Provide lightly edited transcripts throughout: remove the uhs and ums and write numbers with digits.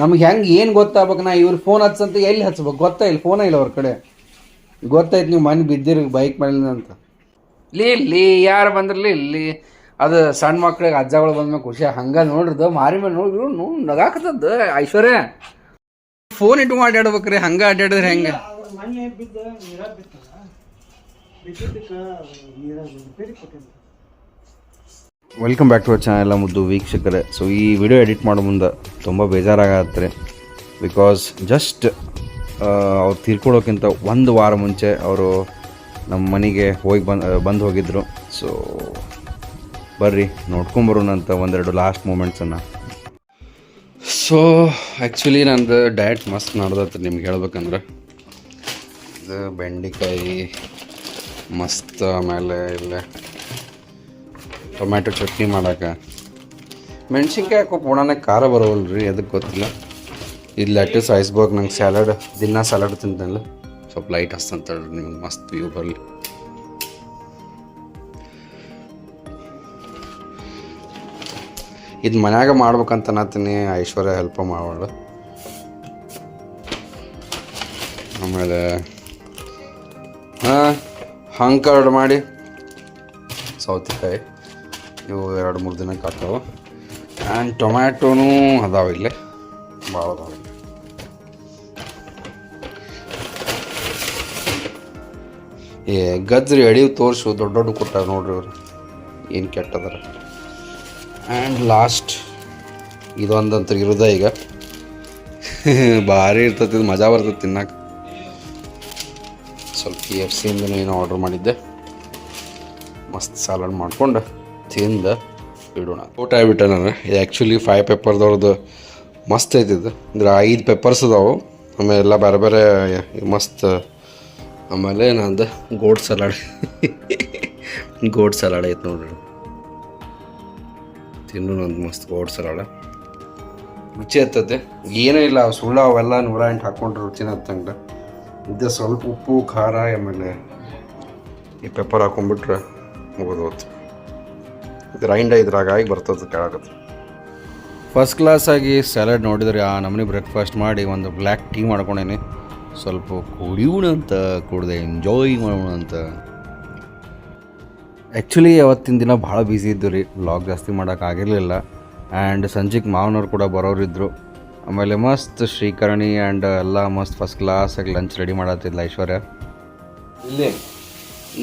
ನಮ್ಗೆ ಹೆಂಗೆ ಏನು ಗೊತ್ತಾಗ್ಬೇಕು, ನಾ ಇವ್ರು ಫೋನ್ ಹಚ್ಚಂತ ಎಲ್ಲಿ ಹಚ್ಬೇಕು ಗೊತ್ತಾ ಇಲ್ಲ, ಫೋನೇ ಇಲ್ಲ ಅವ್ರ ಕಡೆ. ಗೊತ್ತಾಯ್ತು ನೀವು ಮನೆ ಬಿದ್ದಿರಿ ಬೈಕ್ ಮೇಲೆ ಅಂತ. ಇಲ್ಲಿ ಯಾರು ಬಂದ್ರಲಿ ಇಲ್ಲಿ, ಅದು ಸಣ್ಣ ಮಕ್ಳಿಗೆ ಅಜ್ಜಗಳು ಬಂದ್ಮೇಲೆ ಖುಷಿ ಹಂಗೆ ನೋಡ್ರದು ಮಾರಿ ಮೇಲೆ ನೋಡ್ರು ನಗಾಕತ್ತದ್ದು. ಐಶ್ವರ್ಯ ಫೋನ್ ಇಟ್ಕೊಂಡು ಅಡ್ಯಾಡ್ಬೇಕ್ರಿ, ಹಂಗೆ ಅಡ್ಯಾಡಿದ್ರೆ ಹೆಂಗೆ? Welcome back to our channel ಎಲ್ಲ ಮುದ್ದು ವೀಕ್ಷಕರೇ. ಸೊ ಈ ವಿಡಿಯೋ ಎಡಿಟ್ ಮಾಡೋ ಮುಂದೆ ತುಂಬ ಬೇಜಾರಾಗತ್ತೆ, ಬಿಕಾಸ್ ಜಸ್ಟ್ ಅವ್ರು ತೀರ್ಕೊಳ್ಳೋಕ್ಕಿಂತ ಒಂದು ವಾರ ಮುಂಚೆ ಅವರು ನಮ್ಮ ಮನೆಗೆ ಬಂದು ಹೋಗಿದ್ದರು. ಸೊ ಬರ್ರಿ ನೋಡ್ಕೊಂಬರೋಣಂತ ಒಂದೆರಡು ಲಾಸ್ಟ್ ಮೂಮೆಂಟ್ಸನ್ನು. ಸೊ ಆ್ಯಕ್ಚುಲಿ ನಂದು ಡಯಟ್ ಮಸ್ತ್ ನಡೆದತ್ತೆ ನಿಮ್ಗೆ ಹೇಳ್ಬೇಕಂದ್ರೆ. ಇದು ಬೆಂಡೆಕಾಯಿ ಮಸ್ತ್, ಆಮೇಲೆ ಇಲ್ಲೇ ಟೊಮ್ಯಾಟೊ ಚಟ್ನಿ ಮಾಡೋಕೆ ಮೆಣ್ಸಿನ್ಕಾಯಿ ಹಾಕೋ ಪುಣಾನೆ ಖಾರ ಬರೋವಲ್ಲ ರೀ, ಅದಕ್ಕೆ ಗೊತ್ತಿಲ್ಲ. ಇದು ಲೆಟಸ್ ಐಸ್ಬರ್ಗ್, ನಂಗೆ ಸ್ಯಾಲಡ್ ದಿನ ಸ್ಯಾಲಡ್ ತಿಂತೇನಲ್ಲ, ಸ್ವಲ್ಪ ಲೈಟ್ ಹಸ್ತಂತ ನಿಮ್ಗೆ ಮಸ್ತ್ ವ್ಯೂ ಬರಲಿ. ಇದು ಮನ್ಯಾಗ ಮಾಡ್ಬೇಕಂತ ನಾತೀನಿ, ಐಶ್ವರ್ಯ ಹೆಲ್ಪ್ ಮಾಡೋಳು. ಆಮೇಲೆ ಹಂಕರ್ಡ್ ಮಾಡಿ ಸೌತೆಕಾಯಿ ಇವು 2-3 ದಿನಕ್ಕೆ ಹಾಕವು. ಆ್ಯಂಡ್ ಟೊಮ್ಯಾಟೋನೂ ಅದಾವೆ ಇಲ್ಲೇ, ಭಾಳ ಅದಾವೆ. ಗಜ್ರಿ ಅಡಿವು ತೋರಿಸು, ದೊಡ್ಡ ದೊಡ್ಡ ಕೊಟ್ಟಾರ ನೋಡ್ರಿ ಅವ್ರು, ಏನು ಕೆಟ್ಟದಾರ. ಆ್ಯಂಡ್ ಲಾಸ್ಟ್ ಇದೊಂದಂತೂ ಇರೋದ ಈಗ ಭಾರಿ ಇರ್ತೈತಿ, ಇದು ಮಜಾ ಬರ್ತೈತಿ ತಿನ್ನಕ್ಕೆ. ಸ್ವಲ್ಪ KFC ಇಂದನೂ ಏನೋ ಆರ್ಡ್ರ್ ಮಾಡಿದ್ದೆ, ಮಸ್ತ್ ಸಲಾಡ್ ಮಾಡ್ಕೊಂಡು ತಿಂದು ಇಡೋಣ. ಊಟ ಆಗ್ಬಿಟ್ಟೆ ನಾನು. ಇದು ಆ್ಯಕ್ಚುಲಿ 5 ಪೆಪ್ಪರ್ದವ್ರದ್ದು ಮಸ್ತ್ ಐತಿದ್ದು, ಅಂದ್ರೆ 5 ಪೆಪ್ಪರ್ಸ್ ಅದಾವು, ಆಮೇಲೆ ಎಲ್ಲ ಬೇರೆ ಬೇರೆ ಮಸ್ತ್. ಆಮೇಲೆ ನಂದು ಗೋಟ್ ಸಲಾಡ್ ಗೋಟ್ ಸಲಾಡ್ ಐತೆ ನೋಡ್ರಿ, ತಿನ್ನು ನಂದು ಮಸ್ತ್ ಗೋಟ್ ಸಲಾಡ. ರುಚಿ ಹತ್ತತೆ, ಏನೂ ಇಲ್ಲ ಸುಳ್ಳು, ಅವೆಲ್ಲ 108 ಹಾಕ್ಕೊಂಡ್ರೆ ರುಚಿನ ಹತ್ತಂಗೆ. ಇದು ಸ್ವಲ್ಪ ಉಪ್ಪು ಖಾರ ಆಮೇಲೆ ಈ ಪೆಪ್ಪರ್ ಹಾಕೊಂಡ್ಬಿಟ್ರೆ ಮುಗಿದು ಹೋಯ್ತು. ಇದು ರೈಂಡ ಇದ್ರಾಗಾಗಿ ಬರ್ತದೆ ಕೆಳಗತ್ತೆ. ಫಸ್ಟ್ ಕ್ಲಾಸಾಗಿ ಸ್ಯಾಲಡ್ ನೋಡಿದ್ರೆ ಆ ನಮ್ಮನೆ ಬ್ರೇಕ್ಫಾಸ್ಟ್ ಮಾಡಿ ಒಂದು ಬ್ಲ್ಯಾಕ್ ಟೀ ಮಾಡ್ಕೊಂಡೇನೆ, ಸ್ವಲ್ಪ ಕುಡಿಯೋಣ ಅಂತ ಕುಡ್ದೆ, ಎಂಜಾಯ್ ಮಾಡೋಣ ಅಂತ. ಆ್ಯಕ್ಚುಲಿ ಅವತ್ತಿನ ದಿನ ಭಾಳ ಬ್ಯುಸಿ ಇದ್ದು ರೀ, ವ್ಲಾಗ್ ಜಾಸ್ತಿ ಮಾಡೋಕ್ಕಾಗಿರಲಿಲ್ಲ. ಆ್ಯಂಡ್ ಸಂಜೆಗೆ ಮಾವನವ್ರು ಕೂಡ ಬರೋರಿದ್ದರು. ಆಮೇಲೆ ಮಸ್ತ್ ಶ್ರೀಕರಣಿ ಆ್ಯಂಡ್ ಎಲ್ಲ ಮಸ್ತ್ ಫಸ್ಟ್ ಕ್ಲಾಸಾಗಿ ಲಂಚ್ ರೆಡಿ ಮಾಡತ್ತಿದ್ಲ ಐಶ್ವರ್ಯ. ಇಲ್ಲೇ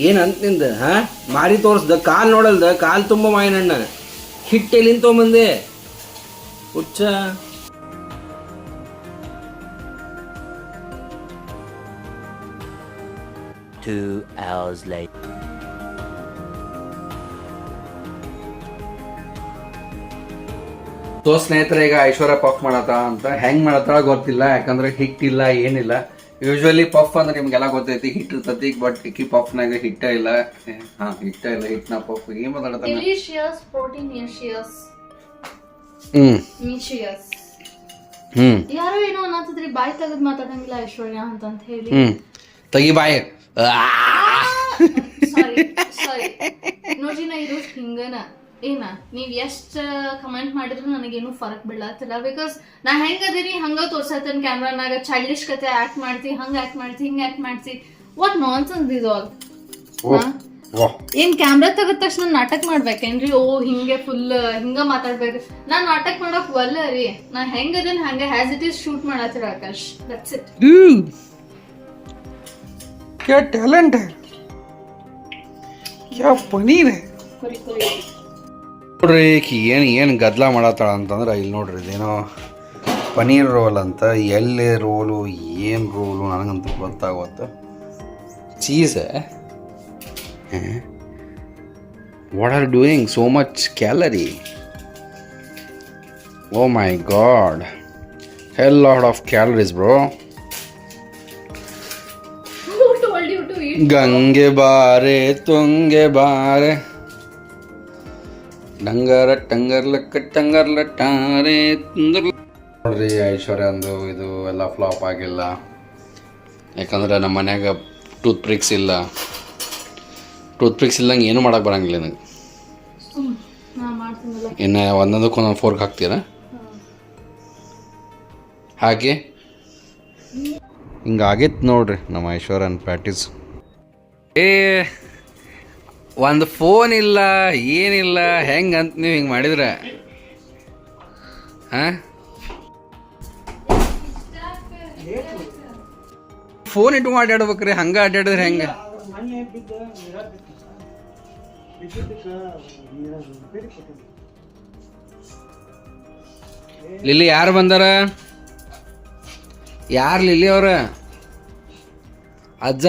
ಏನಂತ ನಿಂದ ಮಾರಿ ತೋರಿಸ್ದ, ಕಾಲು ನೋಡಲ್ದ, ಕಾಲು ತುಂಬ ಮಾವಿನಣ್ಣ ಹಿಟ್ಟು ಎಲ್ಲಿಂದ ತೊಗೊಂಬಂದೆ ಹುಚ್ಚ. ಸೊ ಸ್ನೇಹಿತರೆ, ಈಗ ಐಶ್ವರ್ಯ ಪಫ್ ಮಾಡತ್ತ ಅಂತ, ಹೆಂಗ್ ಮಾಡತ್ತಾಳ ಗೊತ್ತಿಲ್ಲ, ಯಾಕಂದ್ರೆ ಹಿಟ್ಟಿಲ್ಲ ಏನಿಲ್ಲ. ಯೂಶ್ವಲಿ ಪಫ್ ಅಂದ್ರೆ ನಿಮ್ಗೆಲ್ಲ ಗೊತ್ತೈತಿ, ಹಿಟ್ಟು ಇರ್ತೈತಿ, ಬಟ್ ಇಕ್ಕಿ ಪಫ್ನಾಗ ಹಿಟ್ಟ ಇಲ್ಲ. ಹಿಟ್ಟ ಇಲ್ಲ, ಹಿಟ್ಟನ ಪಫ್ ಏನ್ ಮಾತಾಡತಾನ. ಯಾರೋ ಏನೋ ಅನ್ನತ್ತಿದ್ರಿ, ಬಾಯಿ ತೆಗೆದು ಮಾತಾಡಂಗಿಲ್ಲ ಐಶ್ವರ್ಯ ಅಂತ ಹೇಳಿ. ತೆಗಿ ಬಾಯಿ. ಸಾರಿ ನೋಡ್ರಿ, ನಾ ಇರೋದು ಹಿಂಗನ ಏನ, ನೀವ್ ಎಷ್ಟ್ ಕಮೆಂಟ್ ಮಾಡಿದ್ರು ನನಗೇನು ಫರಕ್ ಬೀಳತ್ತಿಲ್ಲ. ಬಿಕಾಸ್ ನಾ ಹೆಂಗ್ ಅದೀನಿ ಹಂಗ ತೋರ್ಸತ್ತೇನ್ ಕ್ಯಾಮ್ರಾನಾಗ, ಚೈಲ್ಡಿಶ್ ಕತೆ ಆಕ್ಟ್ ಮಾಡ್ತಿ, ಹಂಗ ಆಕ್ಟ್ ಮಾಡ್ತಿ, ಹಿಂಗ ಆಕ್ಟ್ ಮಾಡ್ತಿ. What nonsense is all? ಏನ್ ಕ್ಯಾಮ್ರಾ ತೆಗದ ತಕ್ಷಣ ನಾಟಕ ಮಾಡ್ಬೇಕೇನ್ರಿ? ಓ ಹಿಂಗೆ ಫುಲ್ ಹಿಂಗ ಮಾತಾಡ್ಬೇಕು. ನಾ ನಾಟಕ ಮಾಡಕ್ ಒಲ್ಲ ರೀ, ನಾ ಹೆಂಗ್ ಅದೀನಿ ಹಂಗ ಹ್ಯಾಸ್ ಇಟ್ ಈಸ್ ಶೂಟ್ ಮಾಡತ್ತಿರ ಆಕಾಶ್, ದಟ್ಸ್ ಇಟ್. क्या टैलेंट है, क्या पनीर है. ನೋಡ್ರಿ ಏನು ಗದ್ದಲ ಮಾಡತ್ತಾಳ ಅಂತಂದ್ರೆ, ಇಲ್ಲಿ ನೋಡ್ರಿ ಇದೇನೋ ಪನೀರ್ ರೋಲ್ ಅಂತ, ಎಲ್ಲಿ ರೋಲು ಏನು ರೋಲು ನನಗಂತೂ ಗೊತ್ತಾಗುತ್ತೆ. Cheese, what are doing so much calorie, oh my god, hell lot of calories bro. Gange ಬಾರೆ ತುಂಗೆ ಬಾರೆ ಡಂಗರ ಟಂಗರ್ಲಕ್ಕ ಟಂಗರ್ಲಟ್ಟಾರೆ ನೋಡ್ರಿ. ಐಶ್ವರ್ಯ ಅಂದು ಇದು ಎಲ್ಲ ಫ್ಲಾಪ್ ಆಗಿಲ್ಲ, ಯಾಕಂದ್ರೆ ನಮ್ಮ ಮನ್ಯಾಗ ಟೂತ್ ಪಿಕ್ಸ್ ಇಲ್ಲಂಗೆ ಏನೂ ಮಾಡಕ್ಕೆ ಬರಂಗಿಲ್ಲ ನನಗೆ. ಇನ್ನು ಒಂದೊಂದಕ್ಕೆ ಒಂದೊಂದು ಫೋರ್ಕ್ ಹಾಕ್ತೀರಾ? ಹಾಕಿ ಹಿಂಗಾಗಿತ್ತು ನೋಡ್ರಿ ನಮ್ಮ ಐಶ್ವರ್ಯನ್ ಪ್ಯಾಟೀಸ್. ಒಂದು ಫೋನ್ ಇಲ್ಲ ಏನಿಲ್ಲ, ಹೆಂಗೆ ಅಂತ ನೀವು ಹಿಂಗೆ ಮಾಡಿದ್ರೆ ಹಾಂ? ಫೋನ್ ಇಟ್ಟು ಅಡ್ಡಾಡ್ಬೇಕ್ರಿ, ಹಂಗೆ ಅಡ್ಡಾಡಿದ್ರೆ ಹೆಂಗೆ? ಲಿಲ್ಲಿ ಯಾರು ಬಂದಾರ? ಯಾರು ಲಿಲ್ಲಿ ಅವ್ರ? ಅಜ್ಜ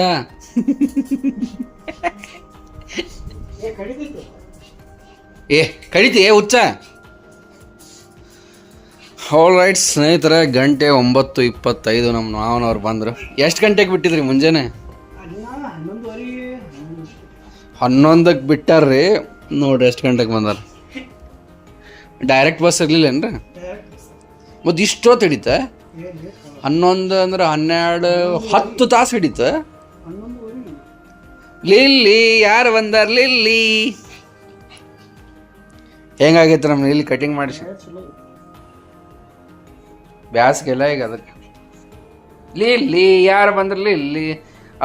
ಏ ಕಡಿತಿ ಹುಚ್ಚ. ಆಲ್ ರೈಟ್ ಸ್ನೇಹಿತರೆ, ಗಂಟೆ 9:25 ನಮ್ಮ ಮಾವನವ್ರು ಬಂದರು. ಎಷ್ಟು ಗಂಟೆಗೆ ಬಿಟ್ಟಿದ್ರಿ ಮುಂಜಾನೆ? 11ಕ್ಕೆ ಬಿಟ್ಟಾರ್ರಿ. ನೋಡ್ರಿ ಎಷ್ಟು ಗಂಟೆಗೆ ಬಂದಾರ. ಡೈರೆಕ್ಟ್ ಬಸ್ ಇರಲಿಲ್ಲೇನ್ರಿ? ಮತ್ತು ಇಷ್ಟೊತ್ತು ಹಿಡಿತ? 11 ಅಂದ್ರೆ 12, 10 ತಾಸು ಹಿಡಿತ. ಲಿಲ್ಲಿ ಯಾರು ಬಂದಾರ? ಲಿಲ್ಲಿ ಹೆಂಗಾಗೈತೆ ನಮ್ಮ ಲಿಲ್ಲಿ ಕಟಿಂಗ್ ಮಾಡಿಸಿ? ಬ್ಯಾಸ್ಗೆಲ್ಲ ಈಗ ಅದಕ್ಕೆ. ಲಿಲ್ಲಿ ಯಾರು ಬಂದ್ರ? ಲಿಲ್ಲಿ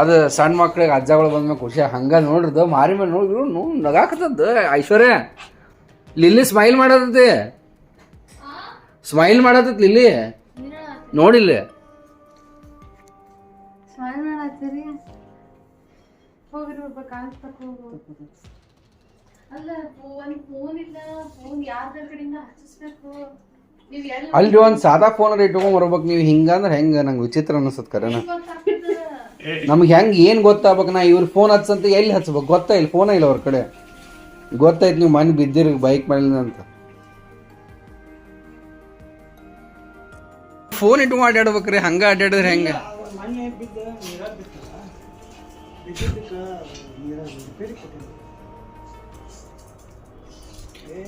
ಅದು ಸಣ್ಣ ಮಕ್ಳಿಗೆ ಅಜ್ಜಗಳು ಬಂದ್ಮೇಲೆ ಖುಷಿ ಹಂಗೆ ನೋಡ್ರದು ಮಾರಿ ಮೇಲೆ ನೋಡಿದ್ರು ನಗಾಕತ್ತದ. ಐಶ್ವರ್ಯ ಲಿಲ್ಲಿ ಸ್ಮೈಲ್ ಮಾಡತೈತಿ, ಸ್ಮೈಲ್ ಮಾಡತೈತಿ ಲಿಲ್ಲಿ ನೋಡಿಲ್ಲ. ಅಲ್ಲಿ ಒಂದು ಸಾದಾ ಫೋನ್ ಇಟ್ಕೊಂಡ್ ಬರ್ಬೇಕು ನೀವು. ಹಿಂಗಂದ್ರೆ ಹೆಂಗೆ? ನಂಗೆ ವಿಚಿತ್ರ ಅನಿಸ್ತದ ಕರೆನ. ನಮ್ಗೆ ಹೆಂಗೆ ಏನು ಗೊತ್ತಾಗ್ಬೇಕು? ನಾ ಇವ್ರ ಫೋನ್ ಹಚ್ಚಂತ ಎಲ್ಲಿ ಹಚ್ಬೇಕು ಗೊತ್ತಾ? ಇಲ್ಲ ಫೋನ ಇಲ್ಲ ಅವ್ರ ಕಡೆ. ಗೊತ್ತಾಯ್ತು ನೀವು ಮನೆ ಬಿದ್ದಿರಿ ಬೈಕ್ ಮೇಲೆ ಅಂತ. ಫೋನ್ ಇಟ್ಟು ಅಡ್ಡಾಡ್ಬೇಕ್ರಿ, ಹಂಗೆ ಅಡ್ಡಾಡಿದ್ರೆ ಹೆಂಗೆ?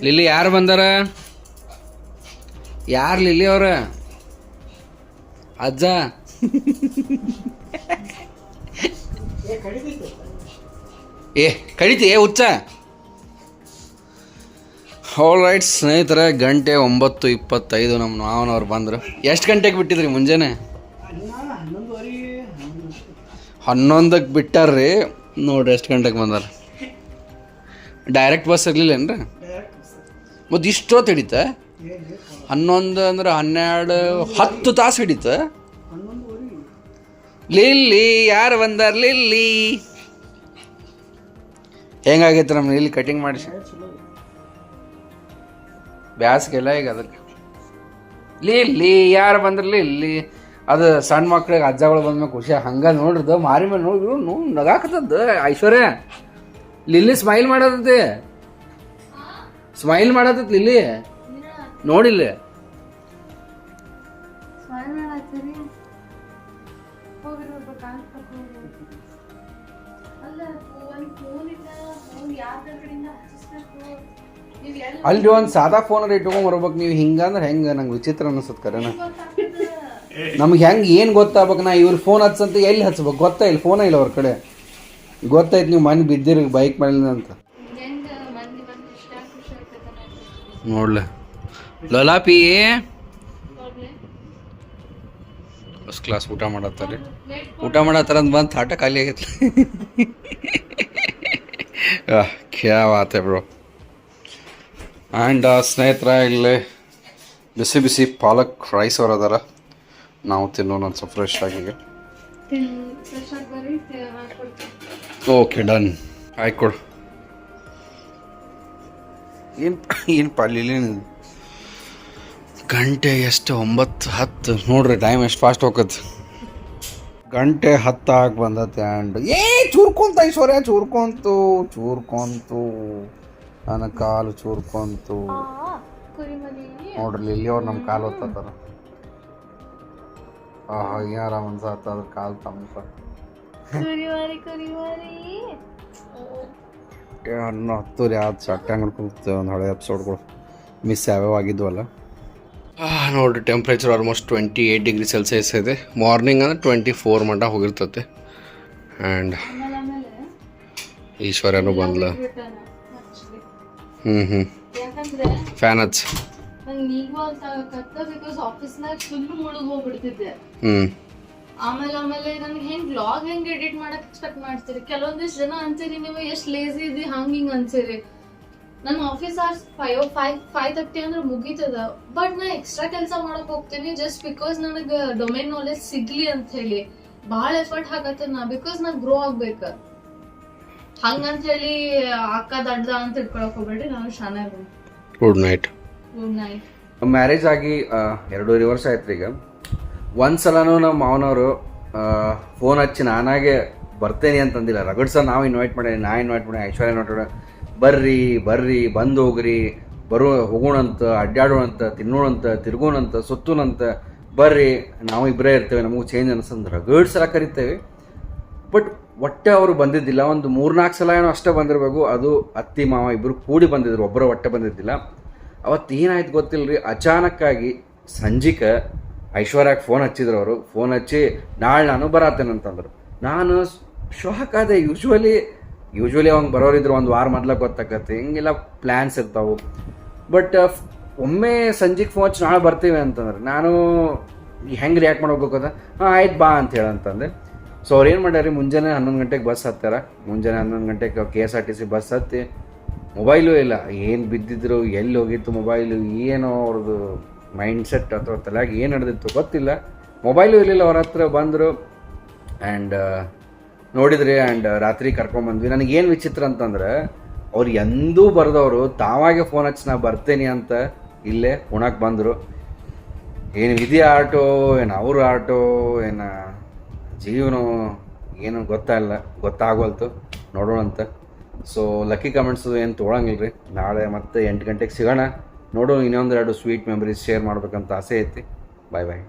ಲಿಲ್ಲಿ ಯಾರು ಬಂದಾರ? ಯಾರು ಲಿಲ್ಲಿ ಅವ್ರ? ಅಜ್ಜ ಏ ಕಡಿತಿ ಹುಚ್ಚ. ಆಲ್ ರೈಟ್ ಸ್ನೇಹಿತರೆ, ಗಂಟೆ 9:25 ನಮ್ಮ ಮಾವನವ್ರು ಬಂದರು. ಎಷ್ಟು ಗಂಟೆಗೆ ಬಿಟ್ಟಿದ್ರಿ ಮುಂಜಾನೆ? 11ಕ್ಕೆ ಬಿಟ್ಟಾರ್ರಿ. ನೋಡ್ರಿ ಎಷ್ಟು ಗಂಟೆಗೆ ಬಂದಾರ. ಡೈರೆಕ್ಟ್ ಬಸ್ ಇರಲಿಲ್ಲೇನ್ರಿ? ಮತ್ತು ಇಷ್ಟೊತ್ತು ಹಿಡಿತ? 11 ಅಂದ್ರೆ 12, 10 ತಾಸು ಹಿಡಿತ. ಲಿಲ್ಲಿ ಯಾರು ಬಂದಾರ? ಲಿಲ್ಲಿ ಹೆಂಗಾಗೈತೆ ನಮ್ಮ ಲಿಲ್ಲಿ ಕಟಿಂಗ್ ಮಾಡಿಸಿ? ಬ್ಯಾಸ್ಗೆಲ್ಲ ಈಗ ಅದಕ್ಕೆ. ಲಿಲ್ಲಿ ಯಾರು ಬಂದ್ರ? ಲಿಲ್ಲಿ ಅದು ಸಣ್ಣ ಮಕ್ಳಿಗೆ ಅಜ್ಜಗಳು ಬಂದ್ಮೇಲೆ ಖುಷಿ ಹಂಗೆ ನೋಡ್ರದು ಮಾರಿ ಮೇಲೆ ನೋಡಿದ್ರು ನಗಾಕತ್ತದ. ಐಶ್ವರ್ಯ ಲಿಲ್ಲಿ ಸ್ಮೈಲ್ ಮಾಡತೈತಿ, ಸ್ಮೈಲ್ ಮಾಡತೈತಿ ಲಿಲ್ಲಿ ನೋಡಿಲ್ಲ. ಅಲ್ಲಿ ಒಂದು ಸಾದಾ ಫೋನ್ ಇಟ್ಕೊಂಡ್ ಬರ್ಬೇಕು ನೀವು. ಹಿಂಗಂದ್ರೆ ಹೆಂಗೆ? ನಂಗೆ ವಿಚಿತ್ರ ಅನಿಸ್ತದ ಕರೆನ. ನಮ್ಗೆ ಹೆಂಗೆ ಏನು ಗೊತ್ತಾಗ್ಬೇಕು? ನಾ ಇವ್ರ ಫೋನ್ ಹಚ್ಚಂತ ಎಲ್ಲಿ ಹಚ್ಬೇಕು ಗೊತ್ತಾ? ಇಲ್ಲ ಫೋನ ಇಲ್ಲ ಅವ್ರ ಕಡೆ. ಗೊತ್ತಾಯ್ತು ನೀವು ಮನೆ ಬಿದ್ದಿರಿ ಬೈಕ್ ಮೇಲೆ ಅಂತ. ನೋಡ್ಲೆ ಲಲಾಪಿ ಫಸ್ಟ್ ಕ್ಲಾಸ್ ಊಟ ಮಾಡತ್ತಾರೆ. ಊಟ ಮಾಡತ್ತಾರ ಅಂತ ಬಂದು ಆಟ ಖಾಲಿ ಆಗೈತೆ. ಕ್ಯಾ ಬಾತ್ ಹೈ ಬ್ರೋ. ಆ್ಯಂಡ್ ಸ್ನೇಹಿತರ ಇಲ್ಲಿ ಬಿಸಿ ಬಿಸಿ ಪಾಲಕ್ ರೈಸ್ ಅವ್ರು ಅದಾರ. ನಾವು ತಿನ್ನೋಣ ಒಂದು ಸ್ವಲ್ಪ ಫ್ರೆಶ್ ಆಗಿ. ಓಕೆ ಡನ್ ಆಯ್ತು ಕೊಡು. ಏನು ಪಾಲಿಲಿ ಗಂಟೆ ಎಷ್ಟು? 9:10 ನೋಡ್ರಿ ಟೈಮ್ ಎಷ್ಟು ಫಾಸ್ಟ್ ಹೋಗತ್ತೆ. ಗಂಟೆ 10 ಆಗಿ ಬಂದತ್ತೆ. ಆ್ಯಂಡ್ ಚೂರ್ಕೊಂತ ಐಶ್ವರ್ಯ ಚೂರ್ಕೊಂತು ನನ್ನ ಕಾಲು ಚೂರ್ಕೊಂತು. ನೋಡ್ರಿ ಇಲ್ಲಿ ಅವ್ರು ನಮ್ಮ ಕಾಲು ಹೊತ್ತಾರ. ಆರಾಮ್ ಅನ್ಸತ್ತ ಅದ್ರ ಕಾಲು ತಮ್ಮ 10 ಯಾವ್ದು ಶರ್ಟ್ ಅಂಗಡ್ಕೊಳ್ತೇವೆ. ಒಂದು ಹಳೆ ಎಪಿಸೋಡ್ಗಳು ಮಿಸ್ ಯಾವ್ಯಾವ ಆಗಿದ್ವಲ್ಲ. ನೋಡಿರಿ ಟೆಂಪ್ರೇಚರ್ ಆಲ್ಮೋಸ್ಟ್ 28 ಡಿಗ್ರಿ ಸೆಲ್ಸಿಯಸ್ ಇದೆ. ಮಾರ್ನಿಂಗ್ ಅಂದರೆ 24 ಮಟ್ಟ ಹೋಗಿರ್ತತೆ. ಆ್ಯಂಡ್ ಈಶ್ವರ್ಯನೂ ಬಂದ್ಲ. ಫ್ಯಾನ್ ಹಚ್ಚ ನಂಗೆ ಈಗ ಆಗತ್ತ ಬಿಕಾಸ್ ಆಫೀಸ್ನಾಗ ಫುಲ್ ಮುಳುಗ್ ಹೋಗ್ಬಿಡ್ತಿದ್ದೆ. ಆಮೇಲೆ ನನ್ಗೆ ವ್ಲಾಗ್ ಹೆಂಗ್ ಎಡಿಟ್ ಮಾಡಕ್ ಎಕ್ಸ್ಪೆಕ್ಟ್ ಮಾಡ್ತೀರಿ? ಕೆಲವೊಂದಿಷ್ಟು ಜನ ಅಂತೀರಿ ನೀವು ಎಷ್ಟ್ ಲೇಸಿ ಇದಿ ಹಂಗ ಹಿಂಗ್ ಅನ್ಸಿರಿ. ನನ್ನ ಆಫೀಸ್ ಅವರ್ಸ್ 5:30 ಅಂದ್ರೆ ಮುಗೀತದ. ಬಟ್ ನಾ ಎಕ್ಸ್ಟ್ರಾ ಕೆಲಸ ಮಾಡಕ್ ಹೋಗ್ತೀನಿ ಜಸ್ಟ್ ಬಿಕಾಸ್ ನನಗ ಡೊಮೇನ್ ನಾಲೆಜ್ ಸಿಗ್ಲಿ ಅಂತ ಹೇಳಿ ಬಹಳ ಎಫರ್ಟ್ ಹಾಕತ್ತ ನಾ. ಬಿಕಾಸ್ ನಾ ಗ್ರೋ ಆಗ್ಬೇಕ. ಹಂಗಂತ ಹೇಳಿ ಅಕ್ಕ ದಡ್ಡ ಅಂತ ಇಟ್ಕೊಳಕ್ ಹೋಗ್ಬೇಡ್ರಿ. ನಾನು ಶಾನೆ. Good night. Good night. Marriage ಆಗಿ 2.5 ವರ್ಷ ಆಯ್ತು ಈಗ. ಒಂದ್ಸಲನೂ ನಮ್ಮ ಮಾವನವರು ಫೋನ್ ಹಚ್ಚಿ ನಾನಾಗೆ ಬರ್ತೇನೆ ಅಂತಂದಿಲ್ಲ. ರಗಡ್ ಸರ್ ನಾವು ಇನ್ವೈಟ್ ಮಾಡೀನಿ, ನಾ ಇನ್ವೈಟ್ ಮಾಡಿ, ಐಶ್ವರ್ಯ ಇನ್ವೈಟ್ ಮಾಡಿ, ಬರ್ರಿ ಬಂದು ಹೋಗ್ರಿ, ಹೋಗೋಣಂತ, ಅಡ್ಡಾಡೋಣಂತ, ತಿನ್ನೋಣಂತ, ತಿರ್ಗೋಣಂತ, ಸುತ್ತೋಣಂತ, ಬರ್ರಿ ನಾವು ಇಬ್ಬರೇ ಇರ್ತೇವೆ, ನಮಗೂ ಚೇಂಜ್ ಅನ್ಸಂದ್ರೆ ರಗಡ್ ಸಲ ಕರಿತೇವೆ. ಬಟ್ ಒಟ್ಟೆ ಅವರು ಬಂದಿದ್ದಿಲ್ಲ. ಒಂದು 3-4 ಸಲ ಏನೋ ಅಷ್ಟೇ ಬಂದಿರಬೇಕು. ಅದು ಅತ್ತಿ ಮಾವ ಇಬ್ಬರು ಕೂಡಿ ಬಂದಿದ್ರು, ಒಬ್ಬರು ಒಟ್ಟೆ ಬಂದಿದ್ದಿಲ್ಲ. ಅವತ್ತು ಏನಾಯ್ತು ಗೊತ್ತಿಲ್ಲ ರೀ, ಅಚಾನಕ್ಕಾಗಿ ಸಂಜಿಕೆ ಐಶ್ವರ್ಯಾಗೆ ಫೋನ್ ಹಚ್ಚಿದ್ರು. ಅವರು ಫೋನ್ ಹಚ್ಚಿ ನಾಳೆ ನಾನು ಬರತ್ತೇನೆ ಅಂತಂದ್ರು. ನಾನು ಶಾಕ್ ಆದೆ. ಯೂಶ್ವಲಿ ಅವ್ನು ಬರೋರಿದ್ರು ಒಂದು ವಾರ ಮೊದ್ಲು ಗೊತ್ತಾಗತ್ತೆ, ಹಿಂಗೆಲ್ಲ ಪ್ಲ್ಯಾನ್ಸ್ ಇರ್ತಾವೆ. ಬಟ್ ಒಮ್ಮೆ ಸಂಜೆಗೆ ಫೋನ್ ಹಚ್ಚಿ ನಾಳೆ ಬರ್ತೀವಿ ಅಂತಂದ್ರೆ ನಾನು ಹೆಂಗೆ ರಿಯಾಕ್ಟ್ ಮಾಡ್ಬೇಕು ಅದ. ಆಯ್ತು ಬಾ ಅಂತ ಹೇಳಂತಂದೆ. ಸೊ ಅವ್ರು ಏನು ಮಾಡ್ಯಾರ, ಮುಂಜಾನೆ 11 ಗಂಟೆಗೆ ಬಸ್ ಹತ್ತಾರ. ಮುಂಜಾನೆ 11 ಗಂಟೆಗೆ KSRTC ಬಸ್ ಹತ್ತಿ, ಮೊಬೈಲು ಇಲ್ಲ, ಏನು ಬಿದ್ದಿದ್ರು, ಎಲ್ಲಿ ಹೋಗಿತ್ತು ಮೊಬೈಲು, ಏನೋ ಅವ್ರದ್ದು ಮೈಂಡ್ ಸೆಟ್ ಅಥವಾ ತಲೆಯಾಗಿ ಏನು ನಡೆದಿತ್ತು ಗೊತ್ತಿಲ್ಲ. ಮೊಬೈಲು ಇರಲಿಲ್ಲ ಅವ್ರ ಹತ್ರ. ಬಂದರು ಆ್ಯಂಡ್ ನೋಡಿದ್ರಿ ಆ್ಯಂಡ್ ರಾತ್ರಿ ಕರ್ಕೊಂಬಂದ್ವಿ. ನನಗೇನು ವಿಚಿತ್ರ ಅಂತಂದ್ರೆ ಅವ್ರು ಎಂದೂ ಬರೆದವರು ತಾವಾಗೆ ಫೋನ್ ಹಚ್ಚಿ ನಾ ಬರ್ತೇನೆ ಅಂತ ಇಲ್ಲೇ ಉಣಕ್ಕೆ ಬಂದರು. ಏನು ವಿಧಿ ಆಟೋ, ಏನು ಅವ್ರ ಆಟೋ, ಏನು ಜೀವನ, ಏನು ಗೊತ್ತಾಗೋಲ್ತು. ನೋಡೋಣಂತ. ಸೊ ಲಕ್ಕಿ ಕಮೆಂಟ್ಸು ಏನು ತೊಗೊಳಂಗಿಲ್ಲ ರೀ. ನಾಳೆ ಮತ್ತೆ 8 ಗಂಟೆಗೆ ಸಿಗೋಣ. ನೋಡೋಣ, ಇನ್ನೊಂದೆರಡು ಸ್ವೀಟ್ ಮೆಮರೀಸ್ ಶೇರ್ ಮಾಡ್ಬೇಕಂತ ಆಸೆ ಐತಿ. ಬಾಯ್.